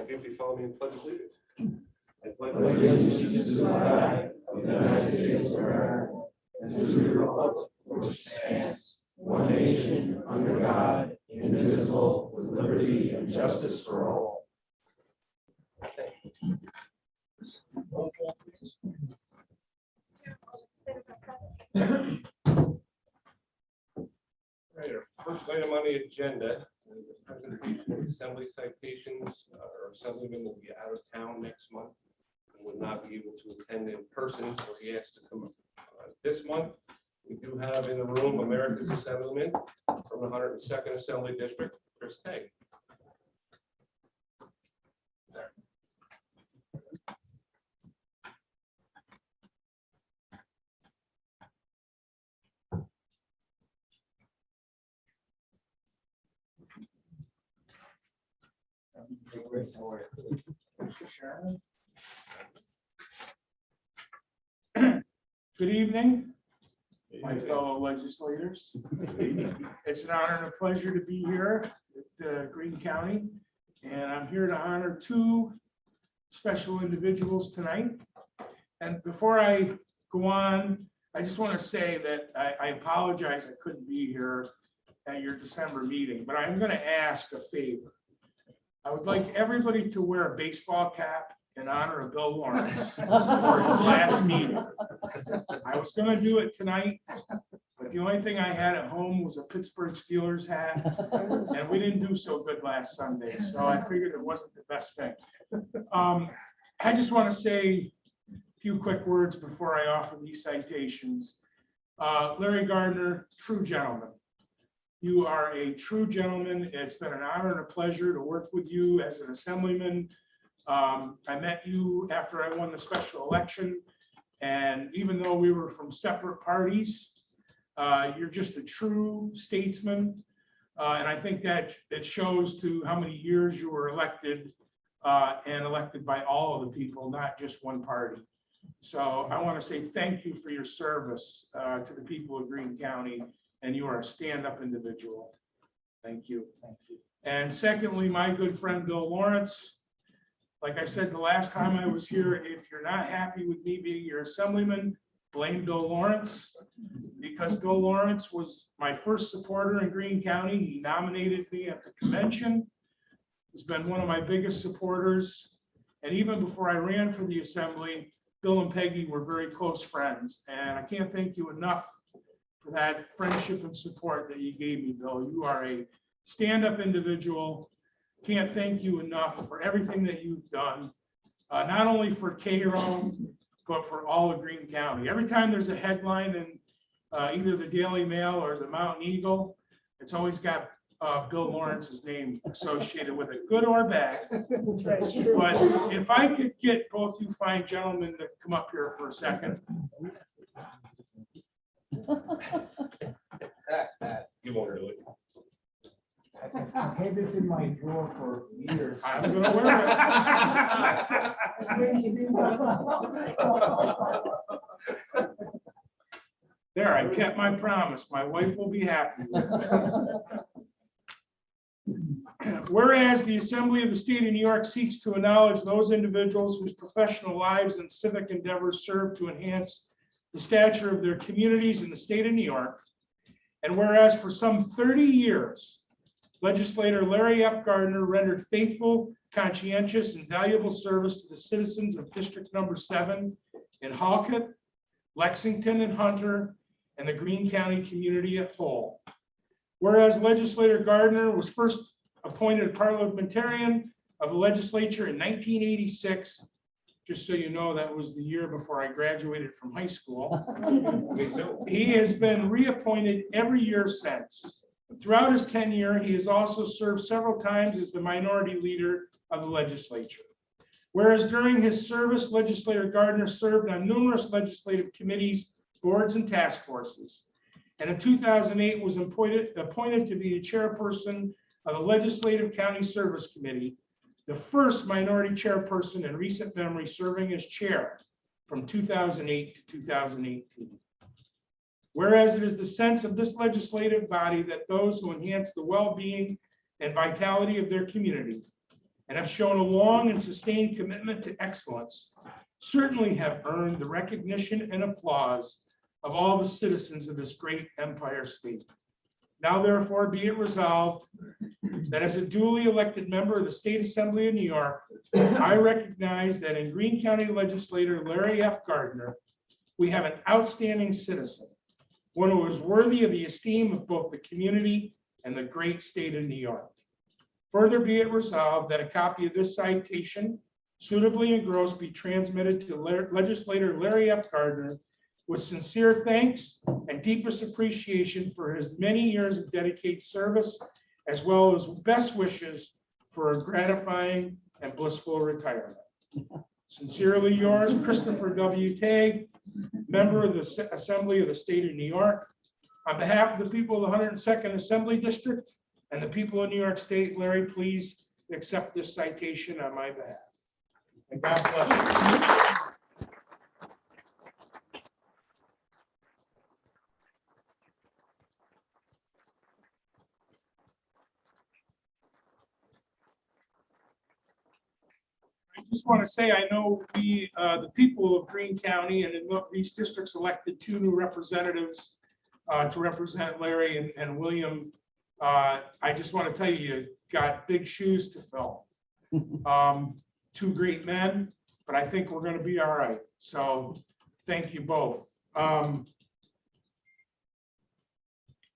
Thank you. If you follow me in pledge of allegiance. I pledge allegiance to the flag of the United States of America and to the republic for which stands one nation under God, indivisible, with liberty and justice for all. Right, our first item on the agenda is the presentation of assembly citations. Our assemblyman will be out of town next month and would not be able to attend in person, so he has to come this month. We do have in the room America's Assemblyman from the 102nd Assembly District, Chris Tay. Good evening, my fellow legislators. It's an honor and a pleasure to be here at Greene County, and I'm here to honor two special individuals tonight. And before I go on, I just want to say that I apologize I couldn't be here at your December meeting, but I'm going to ask a favor. I would like everybody to wear a baseball cap in honor of Bill Lawrence for his last meeting. I was going to do it tonight, but the only thing I had at home was a Pittsburgh Steelers hat, and we didn't do so good last Sunday, so I figured it wasn't the best thing. I just want to say a few quick words before I offer these citations. Larry Gardner, true gentleman. You are a true gentleman. It's been an honor and a pleasure to work with you as an assemblyman. I met you after I won the special election, and even though we were from separate parties, you're just a true statesman, and I think that it shows to how many years you were elected, and elected by all of the people, not just one party. So I want to say thank you for your service to the people of Greene County, and you are a stand-up individual. Thank you. Thank you. And secondly, my good friend Bill Lawrence. Like I said the last time I was here, if you're not happy with me being your assemblyman, blame Bill Lawrence, because Bill Lawrence was my first supporter in Greene County. He nominated me at the convention. He's been one of my biggest supporters. And even before I ran for the assembly, Bill and Peggy were very close friends. And I can't thank you enough for that friendship and support that you gave me, Bill. You are a stand-up individual. Can't thank you enough for everything that you've done, not only for Carroll, but for all of Greene County. Every time there's a headline in either the Daily Mail or the Mountain Eagle, it's always got Bill Lawrence's name associated with it, good or bad. But if I could get both you fine gentlemen to come up here for a second. You won't really. I've had this in my drawer for years. I'm gonna wear it. There, I kept my promise. My wife will be happy with it. Whereas the Assembly of the State of New York seeks to acknowledge those individuals whose professional lives and civic endeavors serve to enhance the stature of their communities in the state of New York. And whereas for some 30 years, legislator Larry F. Gardner rendered faithful, conscientious, and valuable service to the citizens of District Number 7 in Halkett, Lexington, and Hunter, and the Greene County community at whole. Whereas legislator Gardner was first appointed parliamentarian of the legislature in 1986, just so you know, that was the year before I graduated from high school. He has been reappointed every year since. Throughout his tenure, he has also served several times as the minority leader of the legislature. Whereas during his service, legislator Gardner served on numerous legislative committees, boards, and task forces. And in 2008 was appointed to be the chairperson of the Legislative County Service Committee, the first minority chairperson in recent memory serving as chair from 2008 to 2018. Whereas it is the sense of this legislative body that those who enhance the well-being and vitality of their community and have shown a long and sustained commitment to excellence certainly have earned the recognition and applause of all the citizens of this great Empire State. Now therefore be it resolved that as a duly elected member of the State Assembly of New York, I recognize that in Greene County Legislator Larry F. Gardner, we have an outstanding citizen, one who is worthy of the esteem of both the community and the great state of New York. Further be it resolved that a copy of this citation, suitably engrossed, be transmitted to Legislator Larry F. Gardner with sincere thanks and deepest appreciation for his many years of dedicated service, as well as best wishes for a gratifying and blissful retirement. Sincerely yours, Christopher W. Tague, member of the Assembly of the State of New York. On behalf of the people of the 102nd Assembly District and the people of New York State, Larry, please accept this citation on my behalf. And God bless you. I just want to say, I know we, the people of Greene County and in these districts elected 2 new representatives to represent Larry and William. I just want to tell you, you got big shoes to fill. 2 great men, but I think we're going to be all right. So thank you both.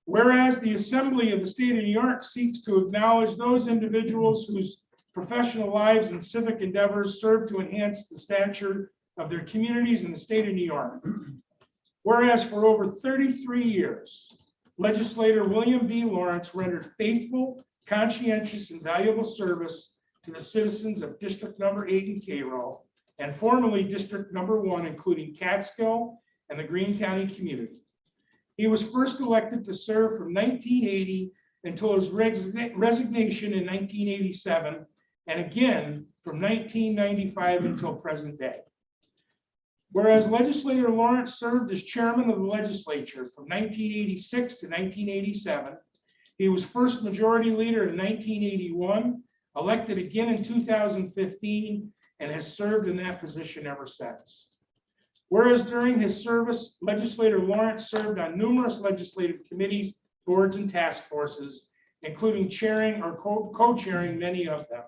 Whereas the Assembly of the State of New York seeks to acknowledge those individuals whose professional lives and civic endeavors serve to enhance the stature of their communities in the state of New York. Whereas for over 33 years, Legislator William B. Lawrence rendered faithful, conscientious, and valuable service to the citizens of District Number 8 in Carroll, and formerly District Number 1, including Catskill and the Greene County community. He was first elected to serve from 1980 until his resignation in 1987, and again from 1995 until present day. Whereas Legislator Lawrence served as chairman of the legislature from 1986 to 1987, he was first majority leader in 1981, elected again in 2015, and has served in that position ever since. Whereas during his service, Legislator Lawrence served on numerous legislative committees, boards, and task forces, including chairing or co-chairing many of them.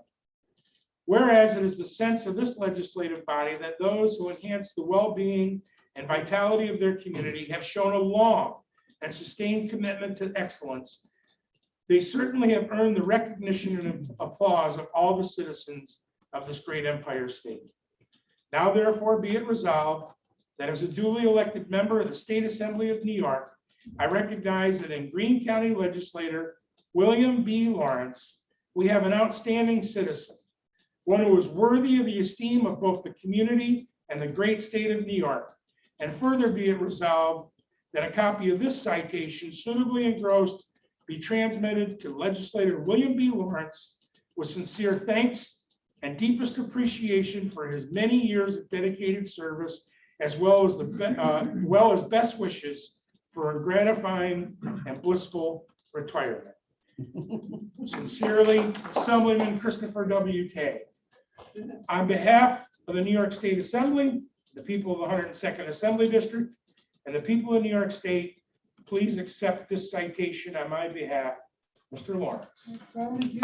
Whereas it is the sense of this legislative body that those who enhance the well-being and vitality of their community have shown a long and sustained commitment to excellence, they certainly have earned the recognition and applause of all the citizens of this great Empire State. Now therefore be it resolved that as a duly elected member of the State Assembly of New York, I recognize that in Greene County Legislator William B. Lawrence, we have an outstanding citizen, one who is worthy of the esteem of both the community and the great state of New York. And further be it resolved that a copy of this citation, suitably engrossed, be transmitted to Legislator William B. Lawrence with sincere thanks and deepest appreciation for his many years of dedicated service, as well as best wishes for a gratifying and blissful retirement. Sincerely, Assemblyman Christopher W. Tague. On behalf of the New York State Assembly, the people of the 102nd Assembly District, and the people of New York State, please accept this citation on my behalf, Mr. Lawrence. Thank you.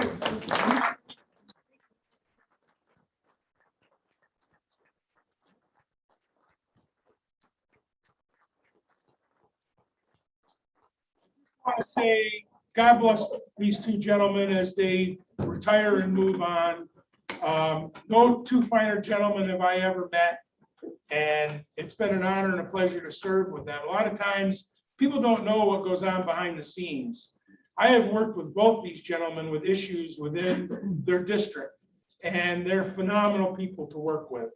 I want to say God bless these 2 gentlemen as they retire and move on. No 2 finer gentlemen have I ever met, and it's been an honor and a pleasure to serve with them. A lot of times people don't know what goes on behind the scenes. I have worked with both these gentlemen with issues within their district, and they're phenomenal people to work with.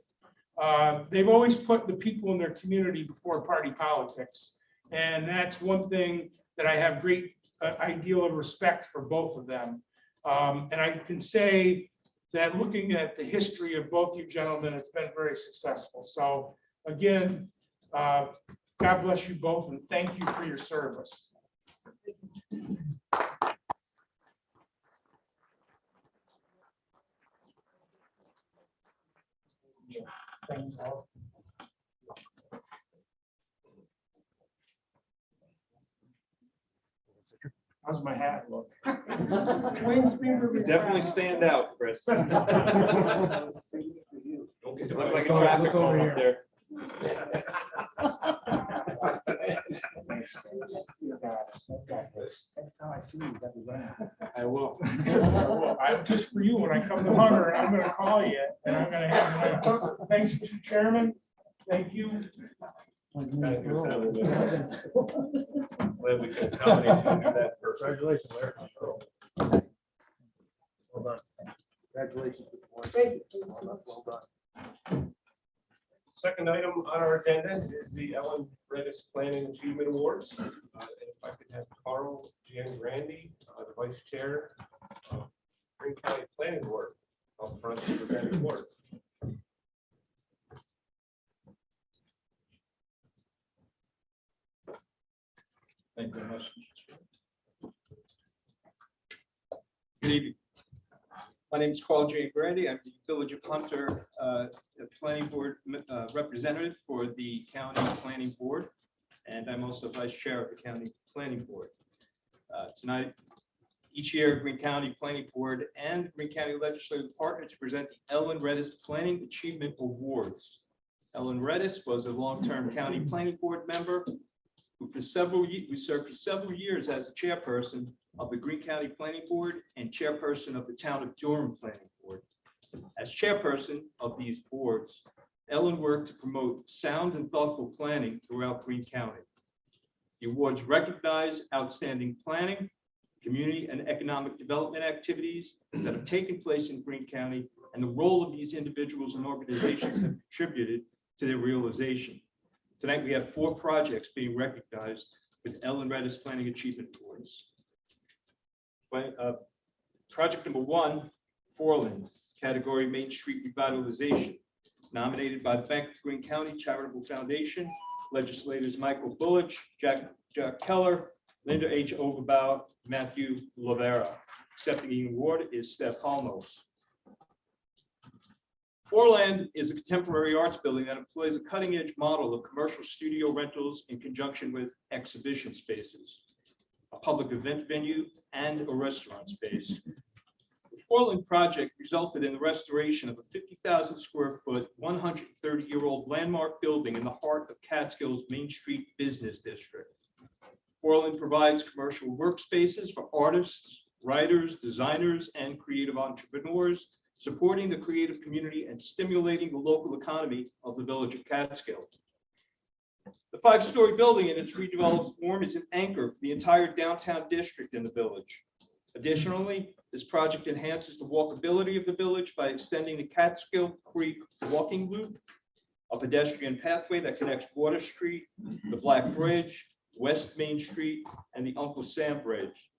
They've always put the people in their community before party politics, and that's one thing that I have great ideal of respect for both of them. And I can say that looking at the history of both you gentlemen, it's been very successful. So again, God bless you both, and thank you for your service. things out. How's my hat look? You definitely stand out, Chris. Don't get You look divided. like a traffic Look over cone up here. there. Next time I see you, you gotta be running. I will. I'm just for you, when I come to Hunter, I'm gonna call you and I'm gonna have my, thanks, Mr. Chairman. Thank you. Thank you, Senator. Glad we can accommodate you to do that first. Congratulations, Larry. Well done. Congratulations. Well done. Second item on our agenda is the Ellen Redis Planning Achievement Awards. And if I could have Carl Randy, the Vice Chair of Greene County Planning Board, up front to present the awards. Thank you very much. Good evening. My name is Carl J. Brandy. I'm the Village of Hunter Planning Board representative for the County Planning Board, and I'm also Vice Chair of the County Planning Board. Tonight, each year, Greene County Planning Board and Greene County Legislative partner to present the Ellen Redis Planning Achievement Awards. Ellen Redis was a long-term County Planning Board member who served for several years as a chairperson of the Greene County Planning Board and chairperson of the Town of Durham Planning Board. As chairperson of these boards, Ellen worked to promote sound and thoughtful planning throughout Greene County. The awards recognize outstanding planning, community and economic development activities that have taken place in Greene County and the role of these individuals and organizations have contributed to their realization. Tonight, we have 4 projects being recognized with Ellen Redis Planning Achievement Awards. Project number 1, Foreland, category Main Street Revitalization, nominated by the Bank of Greene County Charitable Foundation, legislators Michael Bullich, Jack Keller, Linda H. Overbaugh, Matthew Lavera. Accepting the award is Steph Halmos. Foreland is a contemporary arts building that employs a cutting-edge model of commercial studio rentals in conjunction with exhibition spaces, a public event venue, and a restaurant space. The Foreland project resulted in the restoration of a 50,000 square foot, 130-year-old landmark building in the heart of Catskill's Main Street Business District. Foreland provides commercial workspaces for artists, writers, designers, and creative entrepreneurs, supporting the creative community and stimulating the local economy of the village of Catskill. The 5-story building in its redeveloped form is an anchor for the entire downtown district in the village. Additionally, this project enhances the walkability of the village by extending the Catskill Creek walking loop, a pedestrian pathway that connects Water Street, the Black Bridge, West Main Street, and the Uncle Sam Bridge.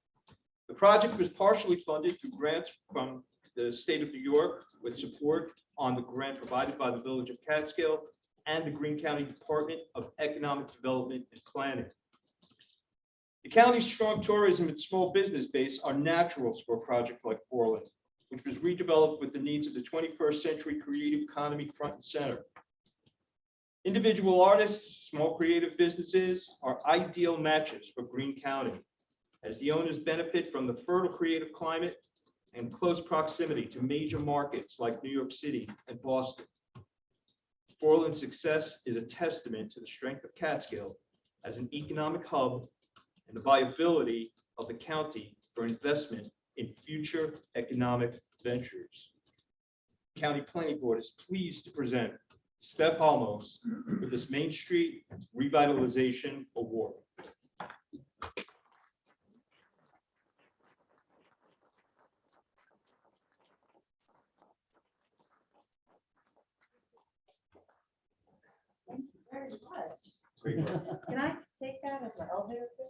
The project was partially funded through grants from the state of New York with support on the grant provided by the Village of Catskill and the Greene County Department of Economic Development and Planning. The county's strong tourism and small business base are naturals for a project like Foreland, which was redeveloped with the needs of the 21st century creative economy front and center. Individual artists, small creative businesses are ideal matches for Greene County, as the owners benefit from the fertile creative climate and close proximity to major markets like New York City and Boston. Foreland's success is a testament to the strength of Catskill as an economic hub and the viability of the county for investment in future economic ventures. The County Planning Board is pleased to present Steph Halmos with this Main Street Revitalization Award. Thank you very much. Great work. Can I take that as my elevator pitch?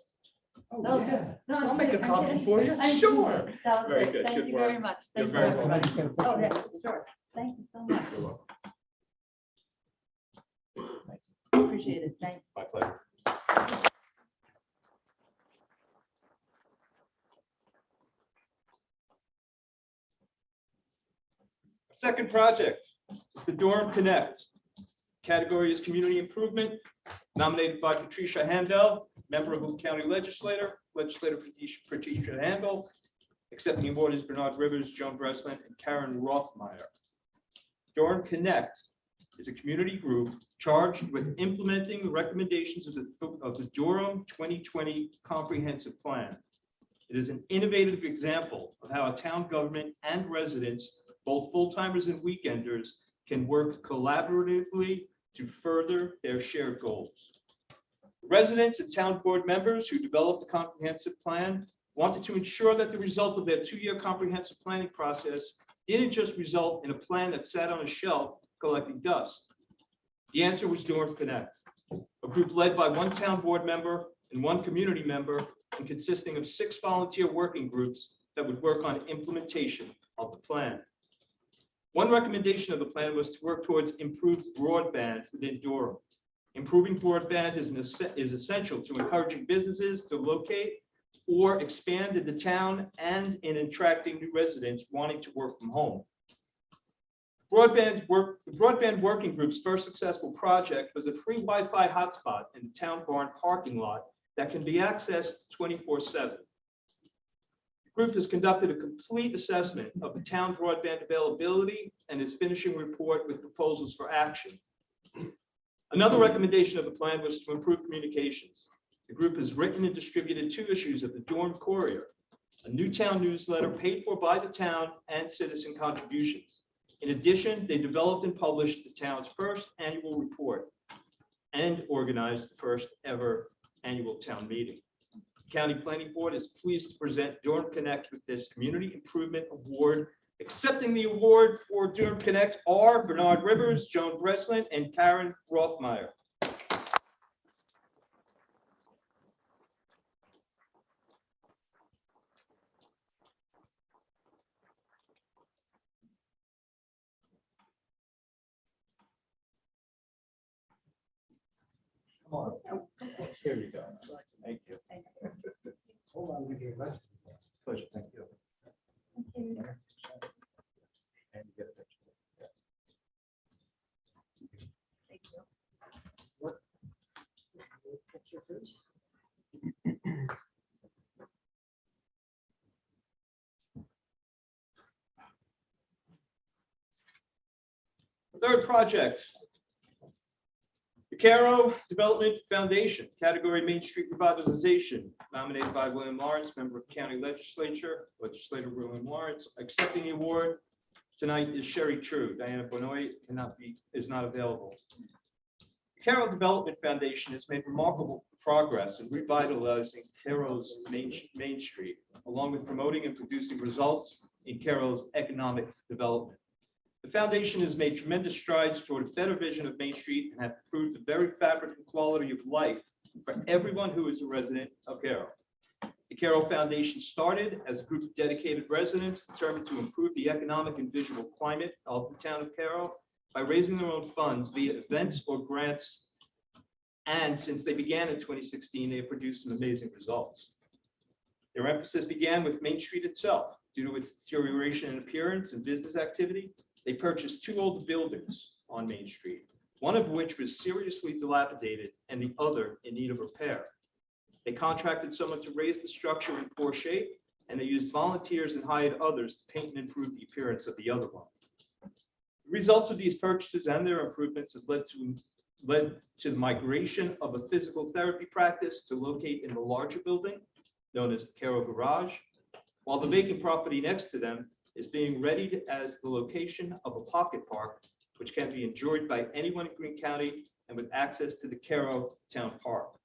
Oh, Oh, yeah. good. No, I'm I'll make a kidding, I'm copy kidding. for you. I'm Sure. teasing. That was Very great. good. Thank Good you work. very much. You're Thank you, very everybody. welcome. Oh, yeah, sure. Thank you so much. You're welcome. Appreciate it. Thanks. My pleasure. Second project is the Durham Connect, Category is Community Improvement, nominated by Patricia Handel, member of the County Legislature, Patricia Handel. Accepting the award is Bernard Rivers, Joan Breslin, and Karen Rothmeyer. Durham Connect is a community group charged with implementing the recommendations of the Durham 2020 Comprehensive Plan. It is an innovative example of how a town government and residents, both full-timers and weekenders, can work collaboratively to further their shared goals. Residents and town board members who developed the comprehensive plan wanted to ensure that the result of their two-year comprehensive planning process didn't just result in a plan that sat on a shelf collecting dust. The answer was Durham Connect, a group led by one town board member and one community member, and consisting of 6 volunteer working groups that would work on implementation of the plan. One recommendation of the plan was to work towards improved broadband within Durham. Improving broadband is essential to encouraging businesses to locate or expand in the town and in attracting new residents wanting to work from home. The Broadband Working Group's first successful project was a free Wi-Fi hotspot in the town barn parking lot that can be accessed 24/7. The group has conducted a complete assessment of the town broadband availability and is finishing a report with proposals for action. Another recommendation of the plan was to improve communications. The group has written and distributed 2 issues of the Durham Courier, a new town newsletter paid for by the town and citizen contributions. In addition, they developed and published the town's first annual report and organized the first ever annual town meeting. The County Planning Board is pleased to present Durham Connect with this Community Improvement Award. Accepting the award for Durham Connect are Bernard Rivers, Joan Breslin, and Karen Rothmeyer. Come on. Here you go. Thank you. Hold on, we get left. Pleasure, thank you. And you get a picture. Thank you. Picture, please. Third project, the Carroll Development Foundation, category Main Street Revitalization, nominated by William Lawrence, member of County Legislature, Legislator William Lawrence. Accepting the award tonight is Sherry True. Diana Benoit is not available. The Carroll Development Foundation has made remarkable progress in revitalizing Carroll's Main Street, along with promoting and producing results in Carroll's economic development. The foundation has made tremendous strides toward a better vision of Main Street and have improved the very fabric and quality of life for everyone who is a resident of Carroll. The Carroll Foundation started as a group of dedicated residents determined to improve the economic and visual climate of the town of Carroll by raising their own funds via events or grants. And since they began in 2016, they have produced some amazing results. Their emphasis began with Main Street itself. Due to its deterioration in appearance and business activity, they purchased 2 old buildings on Main Street, one of which was seriously dilapidated and the other in need of repair. They contracted someone to raise the structure in poor shape, and they used volunteers and hired others to paint and improve the appearance of the other one. The results of these purchases and their improvements have led to the migration of a physical therapy practice to locate in the larger building, known as the Carroll Garage, while the vacant property next to them is being readied as the location of a pocket park, which can be enjoyed by anyone in Greene County and with access to the Carroll Town Park.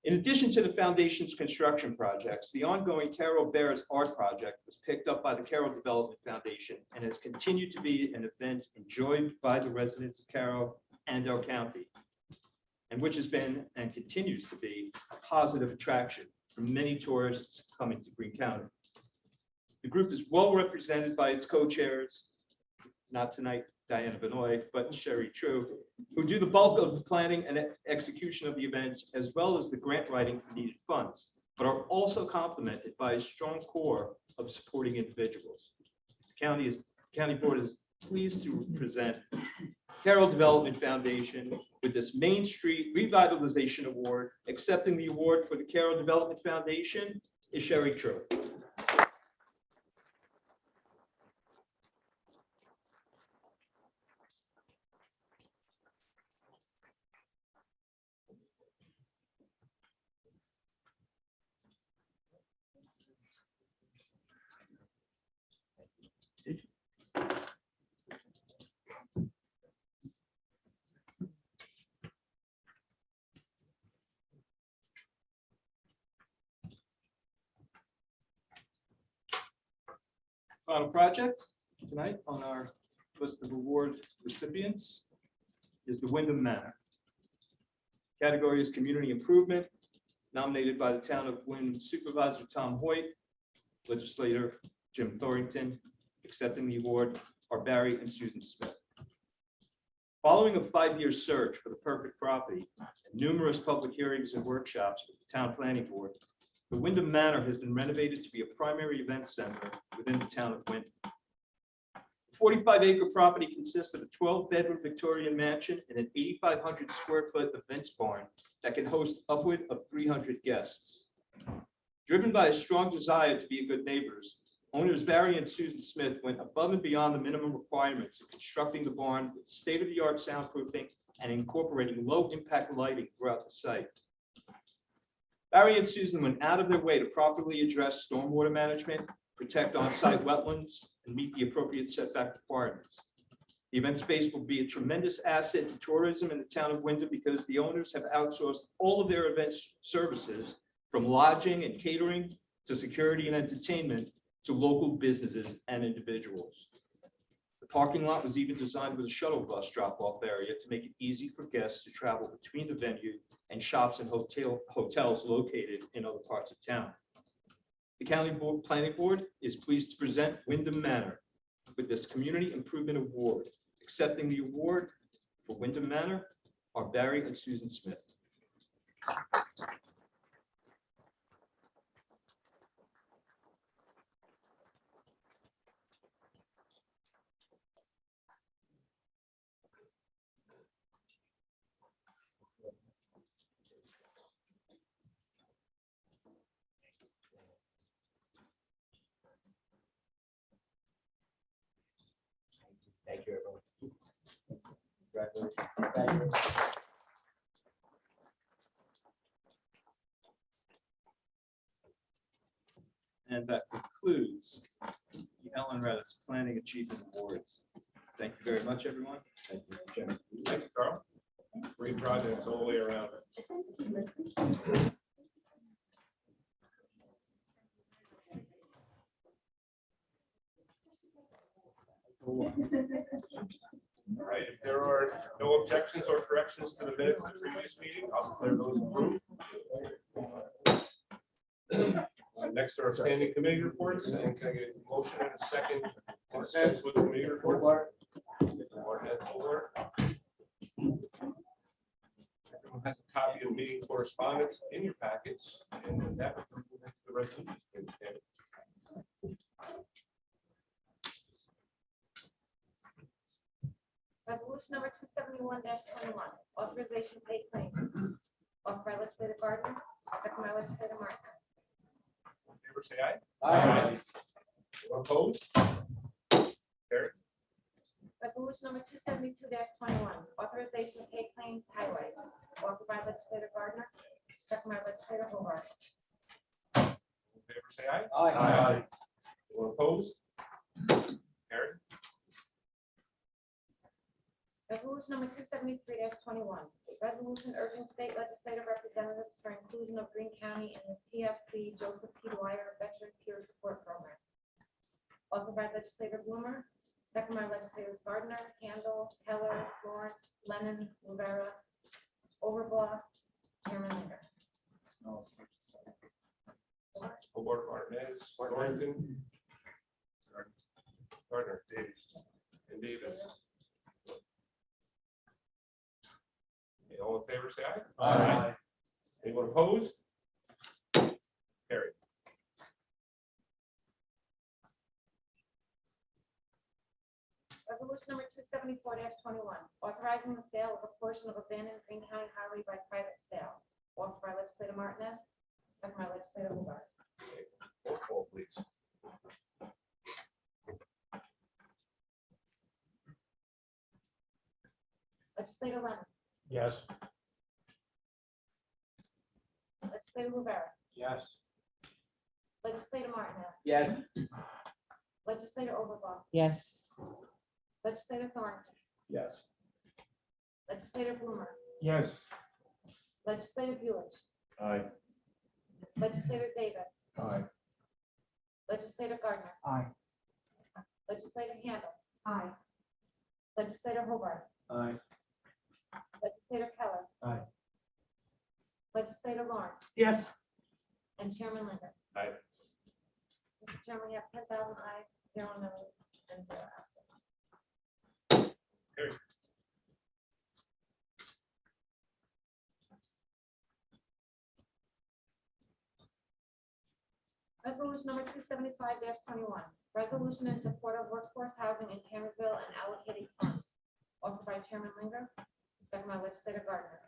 In addition to the foundation's construction projects, the ongoing Carroll Bears Art Project was picked up by the Carroll Development Foundation and has continued to be an event enjoyed by the residents of Carroll and our county, and which has been and continues to be a positive attraction for many tourists coming to Greene County. The group is well represented by its co-chairs, not tonight Diana Benoit, but Sherry True, who do the bulk of the planning and execution of the events, as well as the grant writing for needed funds, but are also complemented by a strong core of supporting individuals. The county board has pleased to present Carroll Development Foundation with this Main Street Revitalization Award. Accepting the award for the Carroll Development Foundation is Sherry True. Final project tonight on our list of award recipients is the Windham Manor. Category is Community Improvement, nominated by the Town of Windham Supervisor Tom Hoyt, Legislator Jim Thorrington. Accepting the award are Barry and Susan Smith. Following a 5-year search for the perfect property and numerous public hearings and workshops with the Town Planning Board, the Windham Manor has been renovated to be a primary event center within the town of Windham. The 45-acre property consists of a 12-bedroom Victorian mansion and an 8,500 square foot events barn that can host upward of 300 guests. Driven by a strong desire to be good neighbors, owners Barry and Susan Smith went above and beyond the minimum requirements of constructing the barn with state-of-the-art soundproofing and incorporating low-impact lighting throughout the site. Barry and Susan went out of their way to properly address stormwater management, protect on-site wetlands, and meet the appropriate setback requirements. The event space will be a tremendous asset to tourism in the town of Windham because the owners have outsourced all of their event services, from lodging and catering to security and entertainment, to local businesses and individuals. The parking lot was even designed with a shuttle bus drop-off area to make it easy for guests to travel between the venue and shops and hotels located in other parts of town. The County Planning Board is pleased to present Windham Manor with this Community Improvement Award. Accepting the award for Windham Manor are Barry and Susan Smith. Thank you, everyone. Congratulations. And that concludes the Ellen Redis Planning Achievement Awards. Thank you very much, everyone. Thank you, Jim. Thank you, Carl. Great projects all the way around. All right, if there are no objections or corrections to the minutes of the previous meeting, I'll declare those approved. Next are our standing committee reports, and can I get a motion and a second consent with the committee reports? Martin has the floor. Everyone has a copy of meeting correspondence in your packets, and with that, we'll move into the resolution. Resolution number 271-21, authorization to pay claims. Offered by legislator Gardner, second by legislator Martin. All in favor, say aye. Aye. Anyone opposed? Carried. Resolution number 272-21, authorization to pay claims highway. Offered by legislator Gardner, second by legislator Hobart. All in favor, say aye. Aye. Anyone opposed? Carried. Resolution number 273-21, resolution urging state legislative representatives for inclusion of Greene County in the PFC Joseph P. Dwyer Veteran Peer Support Program. Offered by legislator Bloomer, second by legislators Gardner, Handel, Keller, Lawrence, Lennon, Rivera, Overblock, Chairman Linder. Hobart, Martinez, Thornton, Gardner, Davis, and Davis. Okay, all in favor, say aye. Aye. Anyone opposed? Carried. Resolution Resolution number 274-21, authorizing the sale of a portion of abandoned Greene County highway by private sale. Offered by legislator Martinez, second by legislator Hobart. Roll call, please. Legislator Lennon, Yes. legislator Rivera, Yes. legislator Martinez, Yes. legislator Overbaugh, Yes. legislator Thornton, Yes. legislator Blumer, Yes. legislator Buick, Aye. legislator Davis, Aye. legislator Gardner, Aye. legislator Handle. Aye. Legislator Hobart, Aye. legislator Keller. Aye. Legislator Lawrence, Yes. and Chairman Linder. Aye. Mr. Chairman, we have 10,000 ayes, 0 noes, and 0 absent. Carried. Resolution number 275-21, resolution in support of workforce housing in Townsville and allocating funds. Offered by Chairman Linder, second by legislator Gardner.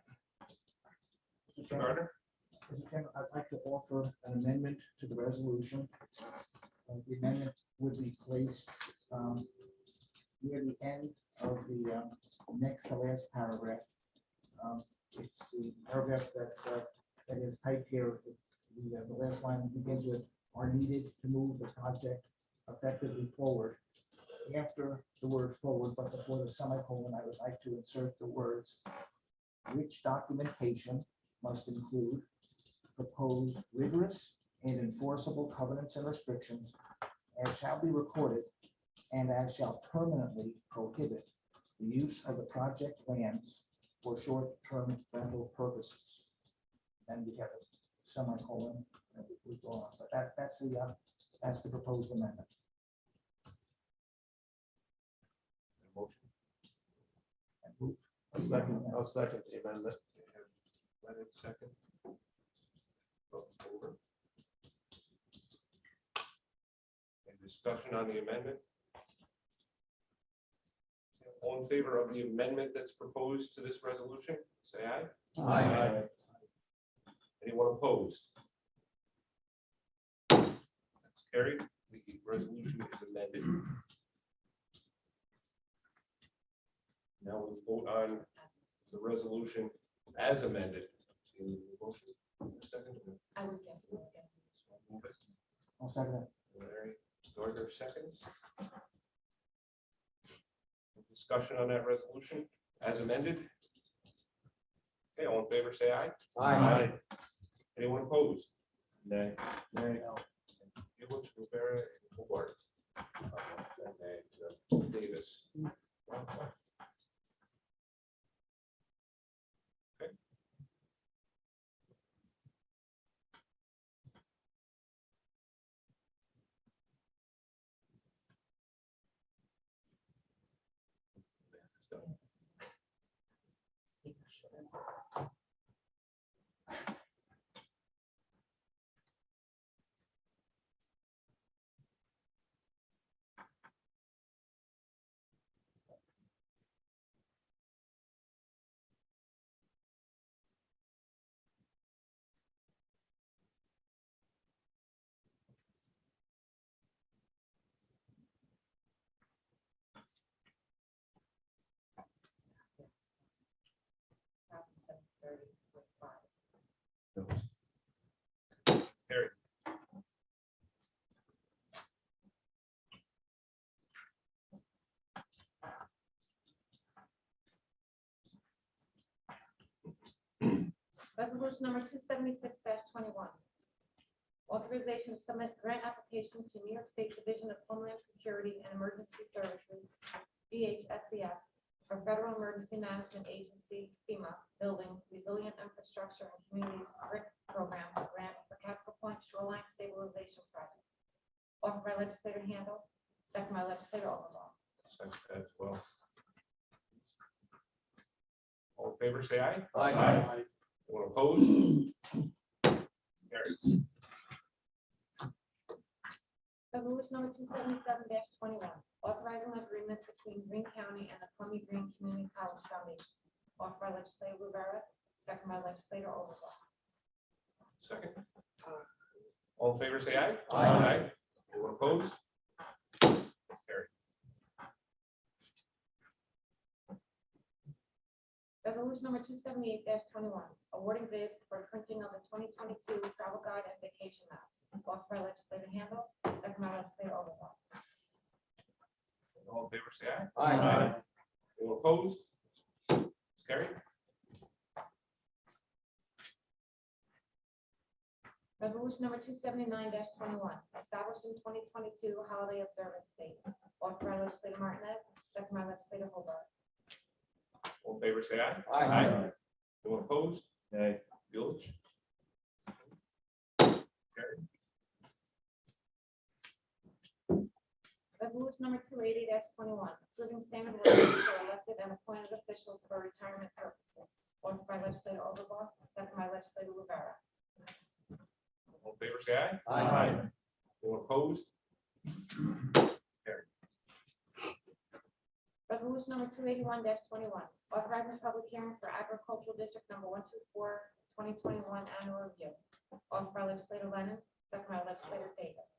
Mr. Mr. Chairman, Gardner? Mr. Chairman, I'd like to offer an amendment to the resolution. The amendment would be placed near the end of the next to last paragraph. It's the paragraph that is typed here. The last line begins with "are needed to move the project effectively forward." After the word "forward," but before the semicolon, I would like to insert the words "which documentation must include proposed rigorous and enforceable covenants and restrictions as shall be recorded and as shall permanently prohibit the use of the project lands for short-term rental purposes." And we have a semicolon that we go on, but that's the proposed amendment. Motion. And move- I'll second the amendment. Leonard, second. Vote over. Any discussion on the amendment? All in favor of the amendment that's proposed to this resolution, say aye. Aye. Anyone opposed? That's carried. The resolution is amended. Now we'll vote on the resolution as amended. In the motion, second. I would guess. Move it. I'll second it. Larry Gardner seconds. Discussion on that resolution as amended. Okay, all in favor, say aye. Aye. Anyone opposed? Nay. Nay. Buick, Rivera, and Hobart. Davis. Okay. Carried. Resolution number 276-21. Authorization to submit grant application to New York State Division of Homeland Security and Emergency Services, DHSCS, for Federal Emergency Management Agency, FEMA, Building Resilient Infrastructure and Communities GRIP Program grant for Castle Point Shoreline Stabilization Project. Offered by legislator Handle, second by legislator Overbaugh. Second as well. All in favor, say aye. Aye. Anyone opposed? Carried. Resolution number 277-21, authorizing an agreement between Greene County and the Columbia Greene Community College Foundation. Offered by legislator Rivera, second by legislator Overbaugh. Second. All in favor, say aye. Aye. Anyone opposed? That's carried. Resolution number 278-21, awarding bid for printing of the 2022 travel guide and vacation maps. Offered by legislator Handle, second by legislator Overbaugh. All in favor, say aye. Aye. Anyone opposed? It's carried. Resolution number 279-21, establishing 2022 holiday observance date. Offered by legislator Martinez, second by legislator Hobart. All in favor, say aye. Aye. Anyone opposed? Nay. Village. Carried. Resolution number 280-21, approving standard wages for elected and appointed officials for retirement purposes. Offered by legislator Overbaugh, second by legislator Rivera. All in favor, say aye. Aye. Anyone opposed? Resolution number 281-21, authorizing public hearing for agricultural district number 124, 2021 annual review. Offered by legislator Lennon, second by legislator Davis.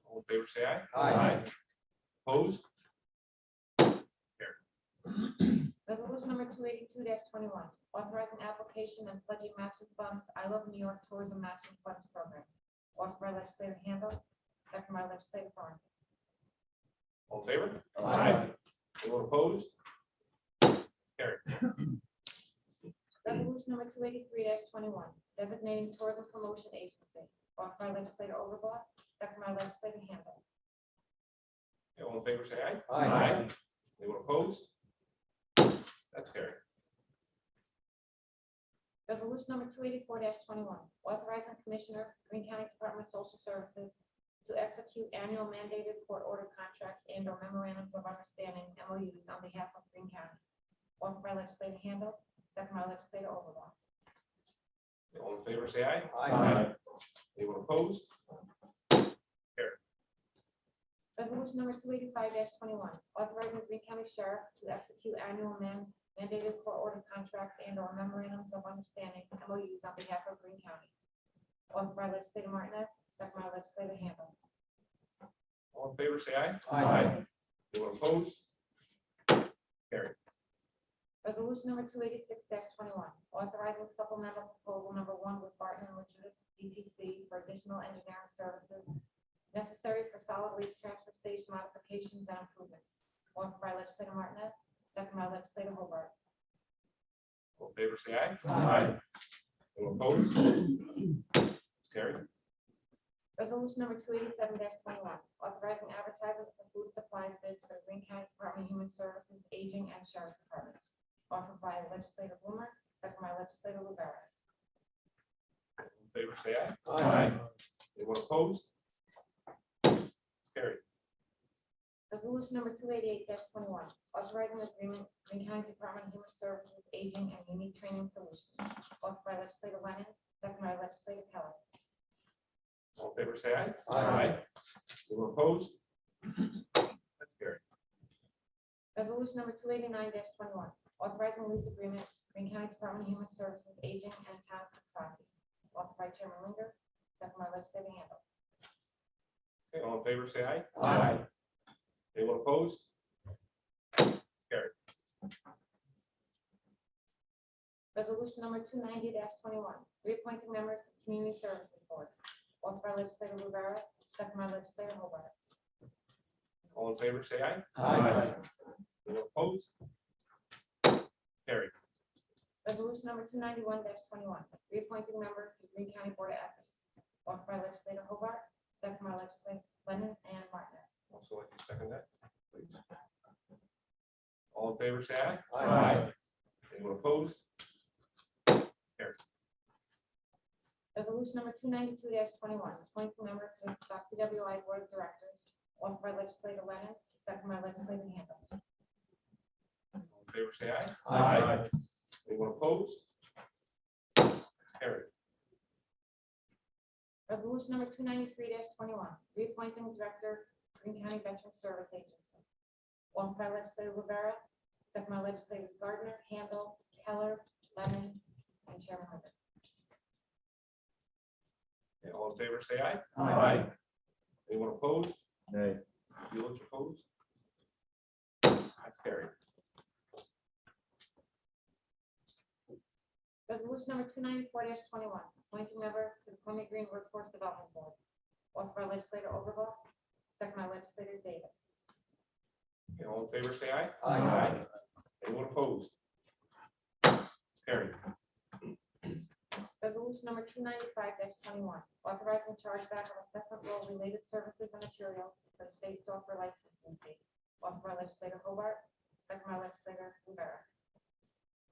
All in favor, say aye. Aye. Opposed? Resolution number 282-21, authorizing application and pledging matching funds, I Love New York Tourism Matching Funds Program. Offered by legislator Handle, second by legislator Thornton. All in favor? Aye. Anyone opposed? Carried. Resolution number 283-21, designating tourism promotion agency. Offered by legislator Overbaugh, second by legislator Handle. All in favor, say aye. Aye. Anyone opposed? That's carried. Resolution number 284-21, authorizing Commissioner, Greene County Department of Social Services to execute annual mandated court-ordered contracts and/or memorandums of understanding (MOUs) on behalf of Greene County. Offered by legislator Handle, second by legislator Overbaugh. All in favor, say aye. Aye. Anyone opposed? Resolution number 285-21, authorizing Greene County Sheriff to execute annual mandated court-ordered contracts and/or memorandums of understanding (MOUs) on behalf of Greene County. Offered by legislator Martinez, second by legislator Handle. All in favor, say aye. Aye. Anyone opposed? Carried. Resolution number 286-21, authorizing supplemental proposal number 1 with Barton and Legis DPC for additional engineering services necessary for solid waste transfer station modifications and improvements. Offered by legislator Martinez, second by legislator Hobart. All in favor, say aye. Aye. Anyone opposed? It's carried. Resolution number 287-21, authorizing advertising for food supplies bids for the Greene County Department of Human Services, Aging, and Sheriff's Department. Offered by legislator Blumer, second by legislator Rivera. All in favor, say aye. Aye. Anyone opposed? It's carried. Resolution number 288-21, authorizing agreement Greene County Department of Human Services, Aging, and Unique Training Solutions. Offered by legislator Lennon, second by legislator Keller. All in favor, say aye. Aye. Anyone opposed? That's carried. Resolution number 289-21, authorizing lease agreement Greene County Department of Human Services, Aging, and Town of Coxsackie. Offered by Chairman Linder, second by legislator Handle. Okay, all in favor, say aye. Aye. Anyone opposed? Carried. Resolution number 290-21, reappointing members of Community Services Board. Offered by legislator Rivera, second by legislator Hobart. All in favor, say aye. Aye. Anyone opposed? Carried. Resolution number 291-21, reappointing members to Greene County Board of Ethics. Offered by legislator Hobart, second by legislators Lennon and Martinez. Also like to second that, please. All in favor, say aye. Aye. Anyone opposed? Resolution number 292-21, appointing member to the Stock CWI Board of Directors. Offered by legislator Lennon, second by legislator Handle. All in favor, say aye. Aye. Anyone opposed? Carried. Resolution number 293-21, reappointing Director, Greene County Veteran Service Agency. Offered by legislator Rivera, second by legislators Gardner, Handel, Keller, Lemon, and Chairman Linder. Okay, all in favor, say aye. Aye. Anyone opposed? Nay. Felix opposed? That's carried. Resolution number 294-21, appointing member to the Columbia Green Workforce Development Board. Offered by legislator Overbaugh, second by legislator Davis. Okay, all in favor, say aye. Aye. Anyone opposed? It's carried. Resolution number 295-21, authorizing chargeback of assessment roll related services and materials for the state software licensing fee. Offered by legislator Hobart, second by legislator Rivera.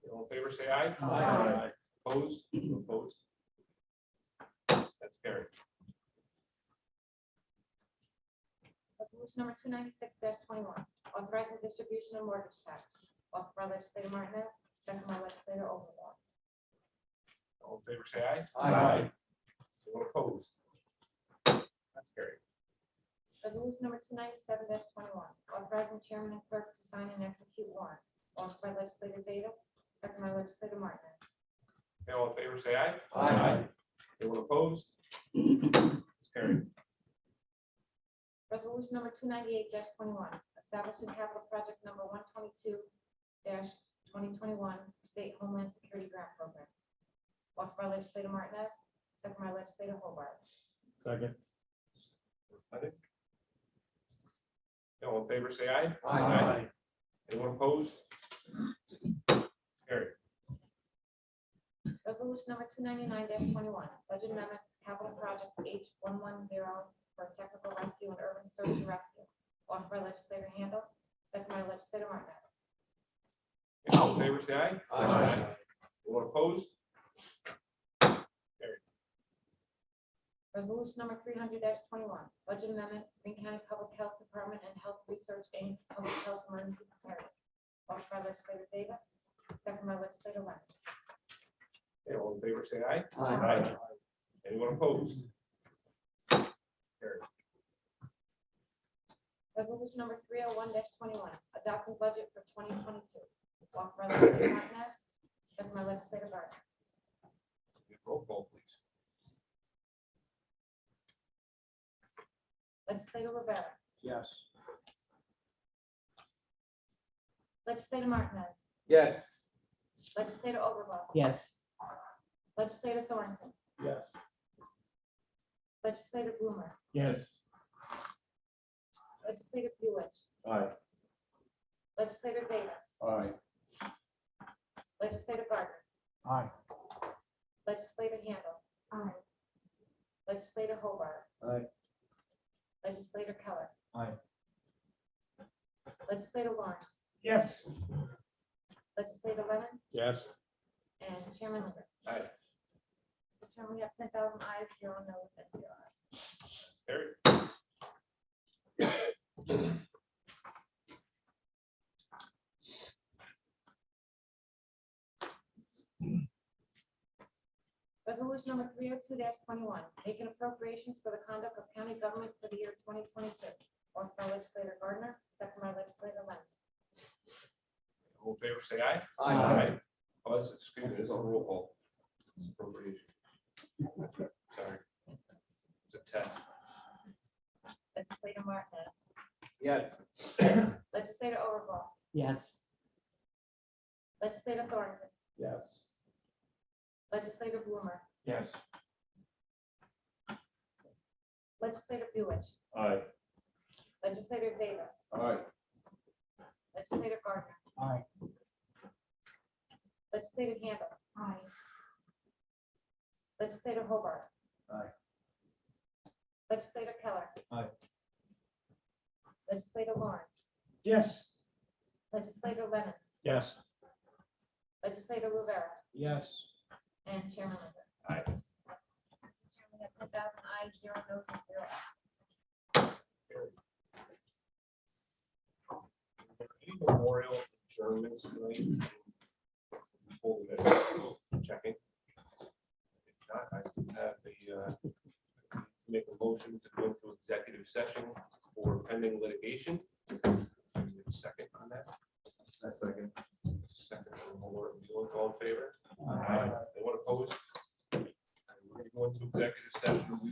Okay, all in favor, say aye. Aye. Opposed? Opposed? That's carried. Resolution number 296-21, authorizing distribution of mortgage tax. Offered by legislator Martinez, second by legislator Overbaugh. All in favor, say aye. Aye. Anyone opposed? That's carried. Resolution number 297-21, authorizing chairman and clerk to sign and execute warrants. Offered by legislator Davis, second by legislator Martinez. Okay, all in favor, say aye. Aye. Anyone opposed? It's carried. Resolution number 298-21, establishing capital project number 122-2021, State Homeland Security Grant Program. Offered by legislator Martinez, second by legislator Hobart. Second. Okay, all in favor, say aye. Aye. Anyone opposed? It's carried. Resolution number 299-21, budget amendment, capital project H110 for technical rescue and urban search and rescue. Offered by legislator Handel, second by legislator Martinez. Okay, all in favor, say aye. Aye. Anyone opposed? Resolution number 300-21, budget amendment, Greene County Public Health Department and Health Research Inc. Public Health Emergency Preparedness. Offered by legislator Davis, second by legislator Lennon. Okay, all in favor, say aye. Aye. Anyone opposed? Carried. Resolution number 301-21, adopting budget for 2022. Offered by legislator Martinez, second by legislator Gardner. Roll call, please. Legislator Rivera, Yes. legislator Martinez, Yes. legislator Overbaugh, Yes. legislator Thornton, Yes. legislator Blumer, Yes. legislator Buich, Aye. legislator Davis, Aye. legislator Gardner, Aye. legislator Handel. Aye. Legislator Hobart. Aye. Legislator Keller. Aye. Legislator Lawrence. Yes. Legislator Lemon Yes. and Chairman Linder. Aye. Mr. Chairman, we have 10,000 ayes, 0 noes, and 0 ayes. Carried. Resolution number 302-21, making appropriations for the conduct of county government for the year 2022. Offered by legislator Gardner, second by legislator Lemon. All in favor, say aye. Aye. Oh, this is, excuse me, this is a roll call. It's appropriation. Sorry. It's a test. Legislator Martinez. Yes. Legislator Overbaugh. Yes. Legislator Thornton. Yes. Legislator Blumer. Yes. Legislator Buich. Aye. Legislator Davis. Aye. Legislator Gardner. Aye. Legislator Handel. Aye. Legislator Hobart. Aye. Legislator Keller. Aye. Legislator Lawrence. Yes. Legislator Lennon. Yes. Legislator Rivera. Yes. And Chairman Linder. Aye. Mr. Chairman, we have 10,000 ayes, 0 noes, and 0 ayes. Any memorial adjournments tonight? Checking. If not, I do have the session for pending litigation. Second on that. I second. Second from Laura. All in favor?